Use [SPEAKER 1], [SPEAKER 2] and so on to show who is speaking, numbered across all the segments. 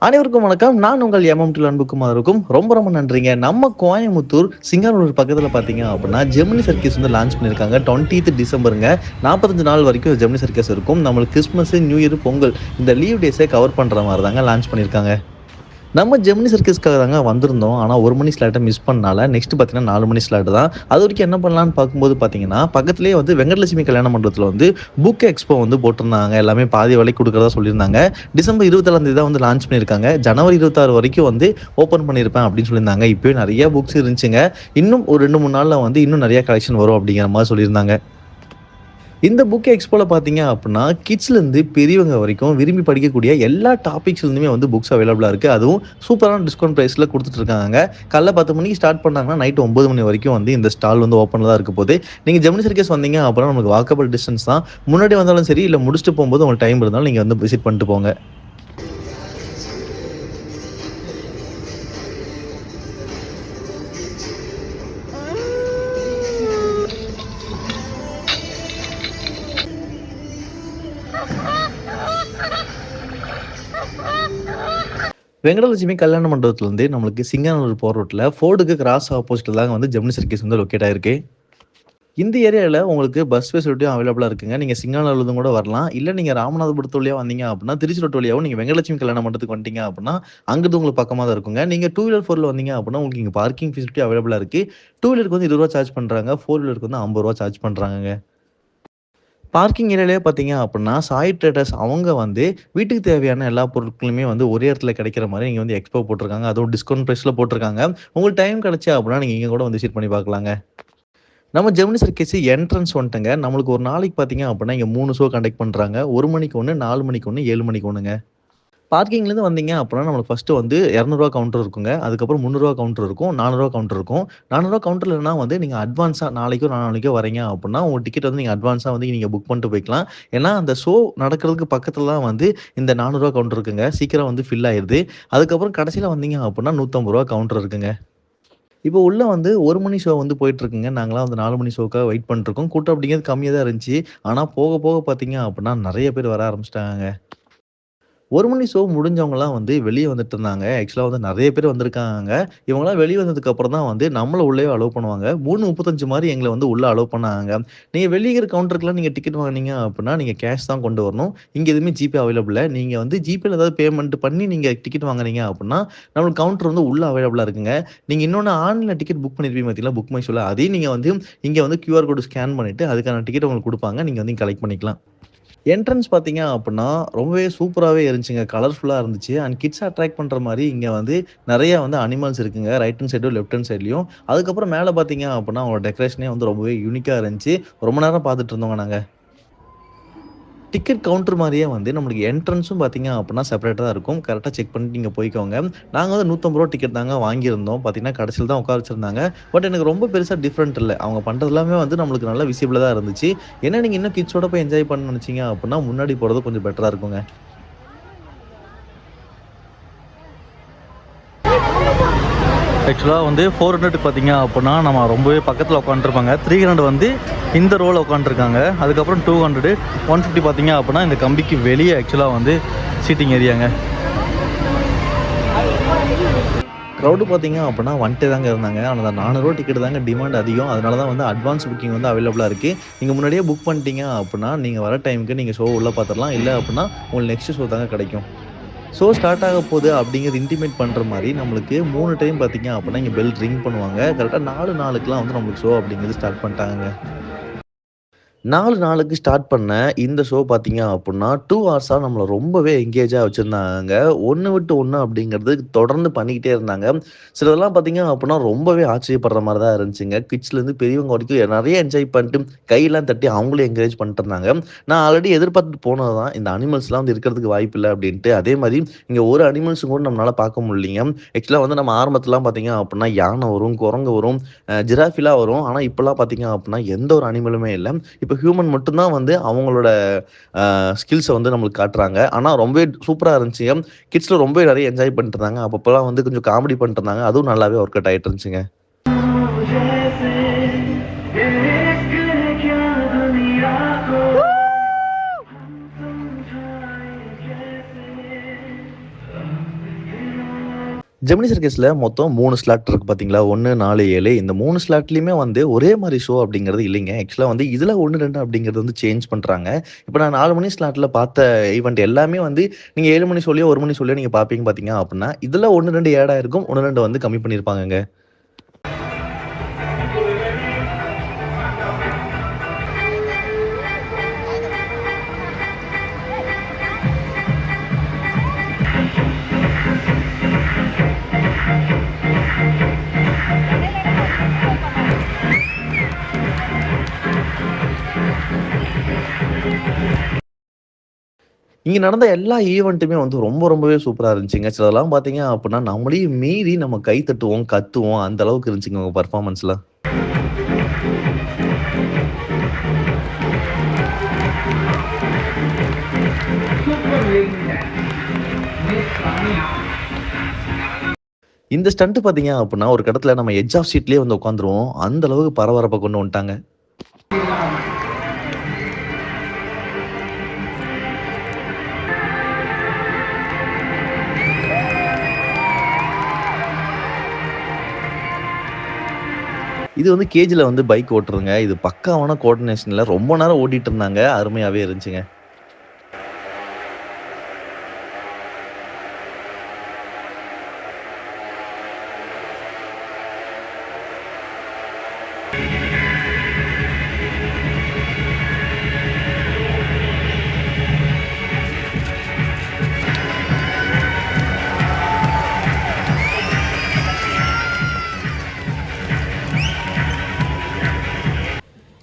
[SPEAKER 1] அனைவருக்கும் வணக்கம். நான் உங்கள் எம்எம்டி அன்புக்குமாருக்கும் ரொம்ப நன்றிங்க. நம்ம கோயம்புத்தூர் சிங்கானூர் பக்கத்துல பார்த்தீங்க அப்படின்னா, ஜெமினி சர்க்கஸ் வந்து லான்ச் பண்ணியிருக்காங்க. 20த் டிசம்பருங்க. 45 நாள் வரைக்கும் ஜெமினி சர்க்கஸ் இருக்கும். நம்மளுக்கு கிறிஸ்மஸ், நியூ இயர், பொங்கல் இந்த லீவ் டேஸை கவர் பண்ற மாரி தாங்க லான்ச் பண்ணியிருக்காங்க. நம்ம ஜெமினி சர்க்கஸ்க்காக தாங்க வந்திருந்தோம். ஆனா 1 மணி ஸ்லாட்ட மிஸ் பண்ணனால, நெக்ஸ்ட் பார்த்தீங்கன்னா 4 மணி ஸ்லாட் தான். அதுவரைக்கும் என்ன பண்ணலான்னு பார்க்கும்போது பார்த்தீங்கன்னா, பக்கத்திலேயே வந்து வெங்கடலட்சுமி கல்யாண மண்டபத்தில வந்து புக் எக்ஸ்போ வந்து போட்டிருந்தாங்க. எல்லாமே பாதி விலைக்கு குடுக்கிறதா சொல்லியிருந்தாங்க. டிசம்பர் 27ஆம் தேதி தான் வந்து லான்ச் பண்ணியிருக்காங்க. ஜனவரி 26 வரைக்கும் வந்து ஓப்பன் பண்ணியிருப்பேன் அப்படின்னு சொல்லியிருந்தாங்க. இப்பயும் நெறைய புக்ஸ் இருந்துச்சுங்க. இன்னும் ஒரு 2, 3 நாள்ல வந்து இன்னும் நெறைய கலெக்ஷன் வரும் அப்படிங்கிற மாரி சொல்லியிருந்தாங்க. இந்த புக் எக்ஸ்போல பார்த்தீங்க அப்படின்னா, கிட்ஸ்லேருந்து பெரியவங்க வரைக்கும் விரும்பி படிக்கக்கூடிய எல்லா டாபிக்ஸ்லேருந்துமே வந்து புக்ஸ் அவைலபிளா இருக்கு. அதுவும் சூப்பரான டிஸ்கவுண்ட் பிரைஸ்ல குடுத்துட்டு இருக்காங்க. காலைல 10 மணிக்கு ஸ்டார்ட் பண்ணாங்கன்னா, நைட் 9 மணி வரைக்கும் வந்து இந்த ஸ்டால் வந்து ஓப்பன்ல தான் இருக்க போது. நீங்க ஜெமினி சர்க்கஸ் வந்தீங்க அப்படின்னா, நமக்கு வாக்கபிள் டிஸ்டன்ஸ் தான். முன்னாடி வந்தாலும் சரி, இல்ல முடிச்சுட்டு போம்போது உங்களுக்கு டைம் இருந்தாலும் நீங்க வந்து விசிட் பண்ணிட்டு போங்க. வெங்கடலட்சுமி கல்யாண மண்டபத்திலேருந்து நம்மளுக்கு சிங்கானூர் போற ரோட்ல ஃபோர்டுக்கு கிராஸ் ஆப்போசிட்ல தாங்க வந்து ஜெமினி சர்க்கஸ் வந்து லொக்கேட் ஆயிருக்கு. இந்த ஏரியால உங்களுக்கு பஸ் ஃபெசிலிட்டியும் அவைலபிளா இருக்குங்க. நீங்க சிங்காநல்லூர்லேருந்து கூட வரலாம். இல்ல நீங்க ராமநாதபுரத்து வழியா வந்தீங்க அப்படின்னா, திருச்சி ரோட்டு வழியாவும் நீங்க வெங்கடலட்சுமி கல்யாண மண்டபத்துக்கு வந்துட்டீங்க அப்படின்னா, அங்கிருந்து உங்களுக்கு பக்கமா தான் இருக்குங்க. நீங்க 2 வீலர், 4 வந்தீங்க அப்படின்னா, உங்களுக்கு இங்க பார்க்கிங் ஃபெசிலிட்டி அவைலபிளா இருக்கு. 2 வீலருக்கு வந்து ரூ. 20 சார்ஜ் பண்றாங்க. 4 வீலருக்கு வந்து ரூ. 50 சார்ஜ் பண்றாங்கங்க. பார்க்கிங் ஏரியாலயே பார்த்தீங்க அப்படின்னா, சாய் ட்ரேடர்ஸ் அவங்க வந்து வீட்டுக்கு தேவையான எல்லா பொருட்களுமே வந்து ஒரே இடத்துல கிடைக்கிற மாரி இங்க வந்து எக்ஸ்போ போட்டுருக்காங்க. அதுவும் டிஸ்கவுண்ட் பிரைஸ்ல போட்டுருக்காங்க. உங்களுக்கு டைம் கிடைச்சு அப்படின்னா, நீங்க இங்க கூட வந்து விசிட் பண்ணி பார்க்கலாங்க. நம்ம ஜெமினி சர்க்கஸ் என்ட்ரன்ஸ் வந்துட்டுங்க. நம்மளுக்கு ஒரு நாளைக்கு பார்த்தீங்க அப்படின்னா, இங்க 3 ஷோ கண்டக்ட் பண்றாங்க. 1 மணிக்கு 1, 4 மணிக்கு 1, 7 மணிக்கு 1ங்க. பார்க்கிங்லேருந்து வந்தீங்க அப்படின்னா, நம்மளுக்கு ஃபர்ஸ்ட்டு வந்து ரூ. 200 கவுண்டர் இருக்குங்க. அதுக்கப்புறம் ரூ. 300 கவுண்டர் இருக்கும். ரூ. 400 கவுண்டர் இருக்கும். ரூ. 400 கவுண்டர்லனா வந்து நீங்க அட்வான்ஸா நாளைக்கோ, நாளான்னைக்கோ வரீங்க அப்படின்னா, உங்க டிக்கெட் வந்து நீங்க அட்வான்ஸா வந்து நீங்க புக் பண்ணிட்டு போய்க்கலாம். ஏன்னா, அந்த ஷோ நடக்கிறதுக்கு பக்கத்துல தான் வந்து இந்த ரூ. 400 கவுண்டர் இருக்குங்க. சீக்கிரம் வந்து ஃபில் ஆயிருது. அதுக்கப்புறம் கடைசியில வந்தீங்க அப்படின்னா, ரூ. 150 கவுண்டர் இருக்குங்க. இப்போ உள்ள வந்து 1 மணி ஷோ வந்து போயிட்டுருக்குங்க. நாங்கலாம் வந்து 4 மணி ஷோக்காக வெயிட் பண்ணிட்டுருக்கோம். கூட்டம் அப்படிங்கிறது கம்மியா தான் இருந்துச்சு. ஆனா போக போக பார்த்தீங்க அப்படின்னா, நெறைய பேர் வர ஆரம்பிச்சுட்டாங்கங்க. 1 மணி ஷோ முடிஞ்சவங்கலாம் வந்து வெளிய வந்துட்டு இருந்தாங்க. ஆக்சுவலா வந்து நெறைய பேர் வந்திருக்காங்க. இவங்கலாம் வெளிய வந்ததுக்கு அப்புறம் தான் வந்து நம்மள உள்ளயே அலோவ் பண்ணுவாங்க. 3:35 மாரி எங்கள வந்து உள்ள அலோவ் பண்ணாங்க. நீங்க வெளிய இருக்கிற கவுண்டருக்குலாம் நீங்க டிக்கெட் வாங்குனீங்க அப்டின்னா, நீங்க கேஷ் தான் கொண்டு வரணும். இங்க எதுவுமே ஜிபே அவைலபிள் இல்ல. நீங்க வந்து ஜிபேல ஏதாவது பேமெண்ட் பண்ணி நீங்க டிக்கெட் வாங்குனீங்க அப்டின்னா, நம்மளுக்கு கவுண்டர் வந்து உள்ள அவைலபிளா இருக்குங்க. நீங்க இன்னொன்னு ஆன்லைன்ல டிக்கெட் புக் பண்ணியிருப்பீங்க பார்த்தீங்களா, புக் மை ஷோல அதையும் நீங்க வந்து இங்க வந்து QR கோடு ஸ்கேன் பண்ணிட்டு அதுக்கான டிக்கெட் உங்களுக்கு குடுப்பாங்க. நீங்க வந்து கலெக்ட் பண்ணிக்கலாம். என்ட்ரன்ஸ் பார்த்தீங்க அப்புட்ன்னா, ரொம்பவே சூப்பராவே இருந்துச்சுங்க. கலர்ஃபுல்லா இருந்துச்சு. அண்ட் கிட்ஸ அட்ராக்ட் பண்ற மாரி இங்க வந்து நெறைய வந்து அனிமல்ஸ் இருக்குங்க. ரைட் ஹேண்ட் சைடும், லெஃப்ட் ஹேண்ட் சைட்லயும். அதுக்கப்புறம் மேல பார்த்தீங்க அப்புட்ன்னா, அவங்களோட டெக்கரேஷனே வந்து ரொம்பவே யூனிக்கா இருந்துச்சு. ரொம்ப நேரம் பார்த்துட்டு இருந்தோங்க நாங்க. டிக்கெட் கவுண்டர் மாரியே வந்து நம்மளுக்கு என்ட்ரன்ஸும் பார்த்தீங்க அப்புட்ன்னா, செப்பரேட்டா தான் இருக்கும். கரெக்ட்டா செக் பண்ணிட்டு நீங்க போய்க்கோங்க. நாங்க வந்து ரூ. 150 டிக்கெட் தாங்க வாங்கியிருந்தோம். பார்த்தீங்கன்னா, கடைசில தான் உட்கார வச்சிருந்தாங்க. பட் எனக்கு ரொம்ப பெருசா டிஃபரெண்ட் இல்ல. அவங்க பண்றது எல்லாமே வந்து நம்மளுக்கு நல்லா விசிபிளா தான் இருந்துச்சு. ஏன்னா, நீங்க இன்னும் கிட்ஸோட போய் என்ஜாய் பண்ணணும்னு நெனச்சீங்க அப்புட்ன்னா, முன்னாடி போறது கொஞ்சம் பெட்டரா இருக்குங்க. ஆக்சுவலா வந்து 400க்கு பார்த்தீங்க அப்புட்ன்னா, நம்ம ரொம்பவே பக்கத்துல உட்காந்துருப்பாங்க. 300 வந்து இந்த ரோல உட்காந்துருக்காங்க. அதுக்கப்புறம் 200, 150 பார்த்தீங்க அப்புட்ன்னா, இந்த கம்பிக்கு வெளிய ஆக்சுவலா வந்து சீட்டிங் ஏரியாங்க. க்ரௌடு பார்த்தீங்க அப்புட்ன்னா, வந்துட்டே தாங்க இருந்தாங்க. ஆனா அந்த ரூ. 400 டிக்கெட் தாங்க டிமாண்ட் அதிகம். அதனால தான் வந்து அட்வான்ஸ் புக்கிங் வந்து அவைலபிளா இருக்கு. நீங்க முன்னாடியே புக் பண்ணிட்டீங்க அப்புட்ன்னா, நீங்க வர டைமுக்கு நீங்க ஷோ உள்ள பார்த்துரலாம். இல்ல அப்புட்ன்னா, உங்களுக்கு நெக்ஸ்ட் ஷோ தாங்க கிடைக்கும். ஷோ ஸ்டார்ட் ஆக போகுது அப்படிங்கிறது இன்டிமேட் பண்ற மாரி நம்மளுக்கு 3 டைம் பார்த்தீங்க அப்புட்ன்னா, இங்க பெல் ரிங் பண்ணுவாங்க. கரெக்ட்டா 4:04க்குலாம் வந்து நம்மளுக்கு ஷோ அப்படிங்கிறது ஸ்டார்ட் பண்ணிட்டாங்கங்க. 4 நாளுக்கு ஸ்டார்ட் பண்ண இந்த ஷோ பார்த்தீங்க அப்புட்ன்னா, 2 ஹார்ஸா நம்மள ரொம்பவே எங்கேஜா வச்சிருந்தாங்கங்க. ஒண்ணு விட்டு ஒண்ணு அப்படிங்கிறது தொடர்ந்து பண்ணிக்கிட்டே இருந்தாங்க. சிலதெல்லாம் பார்த்தீங்க அப்புட்ன்னா, ரொம்பவே ஆச்சரியப்படுற மாரி தான் இருந்துச்சுங்க. கிட்ஸ்லேருந்து பெரியவங்க வரைக்கும் நெறைய என்ஜாய் பண்ணிட்டு, கையெல்லாம் தட்டி அவங்களும் என்கரேஜ் பண்ணிட்டு இருந்தாங்க. நான் ஆல்ரெடி எதிர்பார்த்துட்டு போனது தான். இந்த அனிமல்ஸ்லாம் வந்து இருக்கிறதுக்கு வாய்ப்பில்ல அப்படின்ட்டு. அதே மாரி இங்க ஒரு அனிமல்ஸும் கூட நம்மளால பார்க்க முடியலைங்க. ஆக்சுவலா வந்து நம்ம ஆரம்பத்துலலாம் பார்த்தீங்க அப்புட்ன்னா, யானை வரும், குரங்கு வரும், ஜிராஃபிலாம் வரும். ஆனா இப்பலாம் பார்த்தீங்க அப்புட்ன்னா, எந்த ஒரு அனிமலுமே இல்ல. இப்ப ஹியூமன் மட்டும் தான் வந்து அவங்களோட ஸ்கில்ஸ வந்து நம்மளுக்கு காட்டுறாங்க. ஆனா ரொம்பவே சூப்பரா இருந்துச்சுங்க. கிட்ஸ்ல ரொம்பவே நெறைய என்ஜாய் பண்ணிட்டு இருந்தாங்க. அப்பப்பலாம் வந்து கொஞ்சம் காமெடி பண்ணிட்டு இருந்தாங்க. அதுவும் நல்லாவே ஒர்க் அவுட் ஆயிட்டு இருந்துச்சுங்க. ஜெமினி சர்க்கஸ்ல மொத்தம் 3 ஸ்லாட் இருக்கு பார்த்தீங்களா? 1, 4, 7 இந்த 3 ஸ்லாட்லயுமே வந்து ஒரே மாரி ஷோ அப்படிங்கிறது இல்லைங்க. ஆக்சுவலா வந்து இதுல 1, 2 அப்படிங்கிறது வந்து சேஞ்ச் பண்றாங்க. இப்ப நான் 4 மணி ஸ்லாட்ல பார்த்த ஈவென்ட் எல்லாமே வந்து நீங்க 7 மணி ஷோலயோ, 1 மணி ஷோலயோ நீங்க பார்ப்பீங்க பார்த்தீங்க அப்படின்னா, இதுல 1, 2 ஆட் ஆயிருக்கும். 1, 2 வந்து கம்மி பண்ணியிருப்பாங்கங்க. இங்க நடந்த எல்லா ஈவென்ட்டுமே வந்து ரொம்பவே சூப்பரா இருந்துச்சுங்க. சிலதெல்லாம் பார்த்தீங்க அப்படின்னா, நம்மளையும் மீறி நம்ம கை தட்டுவோம், கத்துவோம். அந்த அளவுக்கு இருந்துச்சுங்க உங்க பெர்ஃபார்மன்ஸ்லாம்.
[SPEAKER 2] சூப்பர் லேடிங்க. மிஸ் ரம்யா.
[SPEAKER 1] இந்த ஸ்டண்ட் பார்த்தீங்க அப்படின்னா, ஒரு கட்டத்துல நம்ம எட்ஜ் ஆஃப் சீட்லயே வந்து உட்காந்துருவோம். அந்த அளவுக்கு பரபரப்ப கொண்டு வந்துட்டாங்க. இது வந்து கேஜ்ல வந்து பைக் ஓட்டுறதுங்க. இது பக்காவான கோஆர்டினேஷன்ல ரொம்ப நேரம் ஓட்டிட்டு இருந்தாங்க. அருமையாவே இருந்துச்சுங்க.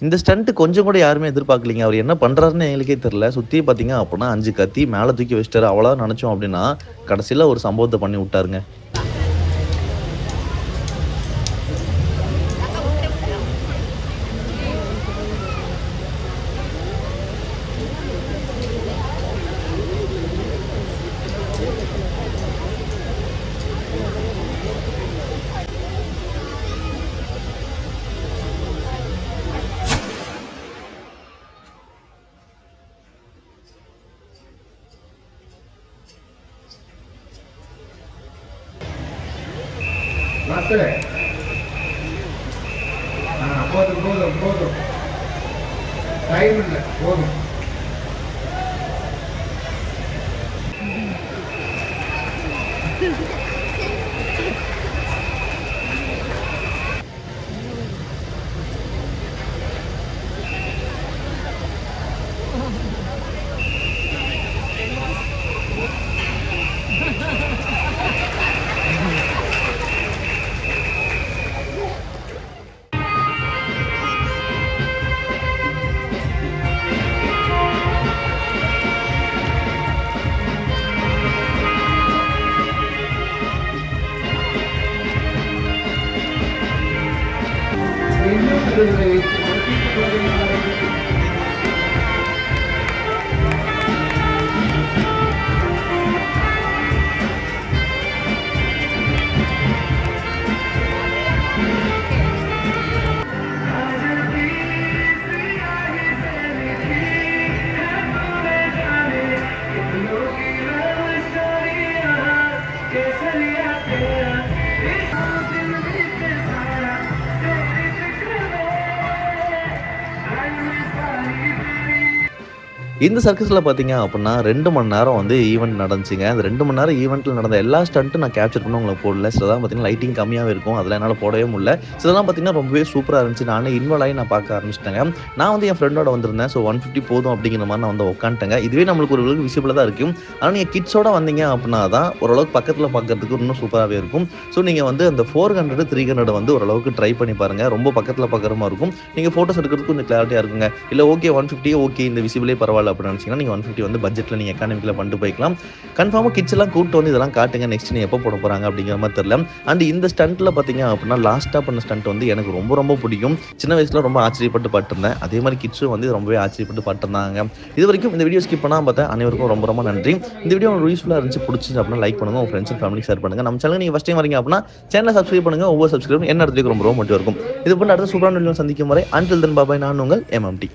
[SPEAKER 1] இந்த ஸ்டண்ட் கொஞ்சம் கூட யாருமே எதிர்பார்க்கலீங்க. அவரு என்ன பண்றாருன்னு எங்களுக்கே தெரியல. சுத்தி பார்த்தீங்க அப்படின்னா 5 கத்தி மேல தூக்கி வச்சுட்டாரு. அவ்வளோதான் நெனச்சோம் அப்படின்னா, கடைசில ஒரு சம்பவத்த பண்ணி விட்டாருங்க.
[SPEAKER 2] மாஸ்டர். போதும் போதும் போதும். டைம் இல்லை போதும்.
[SPEAKER 1] இந்த சர்க்கஸ்ல பார்த்தீங்க அப்படின்னா 2 மணி நேரம் வந்து ஈவென்ட் நடந்துச்சுங்க. அந்த 2 மணி நேரம் ஈவென்ட்ல நடந்த எல்லா ஸ்டண்ட்டும் நான் கேப்சர் பண்ணி உங்களுக்கு போடல. சிலதெல்லாம் பார்த்தீங்கன்னா லைட்டிங் கம்மியாவே இருக்கும். அதெல்லாம் என்னால போடவே முடியல. சிலதெல்லாம் பார்த்தீங்கன்னா ரொம்பவே சூப்பரா இருந்துச்சு. நானே இன்வால்வ் ஆகி நான் பார்க்க ஆரம்பிச்சுட்டேங்க. நான் வந்து என் ஃப்ரெண்டோட வந்திருந்தேன். ஸோ 150 போதும் அப்படிங்கிற மாதிரி நான் வந்து உட்காந்துட்டேங்க. இதுவே நம்மளுக்கு ஒரு அளவுக்கு விசிபிளா தான் இருக்கும். ஆனா நீங்க கிட்ஸோட வந்தீங்க அப்படின்னா தான் ஓரளவுக்கு பக்கத்துல பார்க்கறதுக்கு இன்னும் சூப்பராவே இருக்கும். ஸோ நீங்க வந்து அந்த 400, 300 வந்து ஓரளவுக்கு ட்ரை பண்ணி பாருங்க. ரொம்ப பக்கத்துல பார்க்குற மாதிரி இருக்கும். நீங்க ஃபோட்டோஸ் எடுக்கிறதுக்கு கொஞ்சம் கிளாரிட்டியா இருக்குங்க. இல்ல ஓகே 150 ஓகே இந்த விசிபிளே பரவாயில்ல அப்படின்னு நினைச்சீங்கன்னா நீங்க 150 வந்து பட்ஜெட்ல நீங்க எக்கானமிக்கலா பண்ணிட்டு போய்க்கலாம். கன்ஃபார்மா கிட்ஸ் எல்லாம் கூட்டு வந்து இதெல்லாம் காட்டுங்க. நெக்ஸ்ட் நீ எப்போ போட போறாங்க அப்படிங்கிற மாதிரி தெரியல. அண்ட் இந்த ஸ்டண்ட்ல பாத்தீங்க அப்படின்னா லாஸ்டா பண்ண ஸ்டண்ட் வந்து எனக்கு ரொம்ப பிடிக்கும். சின்ன வயசுல ரொம்ப ஆச்சரியப்பட்டு பாட்டிருந்தேன். அதே மாதிரி கிட்ஸும் வந்து ரொம்பவே ஆச்சரியப்பட்டு பாட்டிருந்தாங்க. இது வரைக்கும் இந்த வீடியோ ஸ்கிப் பண்ணாம பார்த்தேன் அனைவருக்கும் ரொம்ப நன்றி. இந்த வீடியோ உங்களுக்கு யூஸ்ஃபுல்லா இருந்துச்சு பிடிச்சிச்சு அப்படின்னா லைக் பண்ணுங்க. உங்க ஃப்ரெண்ட்ஸ் அண்ட் ஃபேமிலிக்கு ஷேர் பண்ணுங்க. நம்ம சேனல் நீங்க ஃபர்ஸ்ட் டைம் வரீங்க அப்படின்னா சேனலை சப்ஸ்கிரைப் பண்ணுங்க. ஒவ்வொரு சப்ஸ்கிரைபும் என்ன இடத்துக்கு ரொம்ப மோட்டிவா இருக்கும். இது பண்ண அடுத்த சூப்பரான வீடியோ சந்திக்கும் வரை until then bye bye. நான் உங்கள் MMT.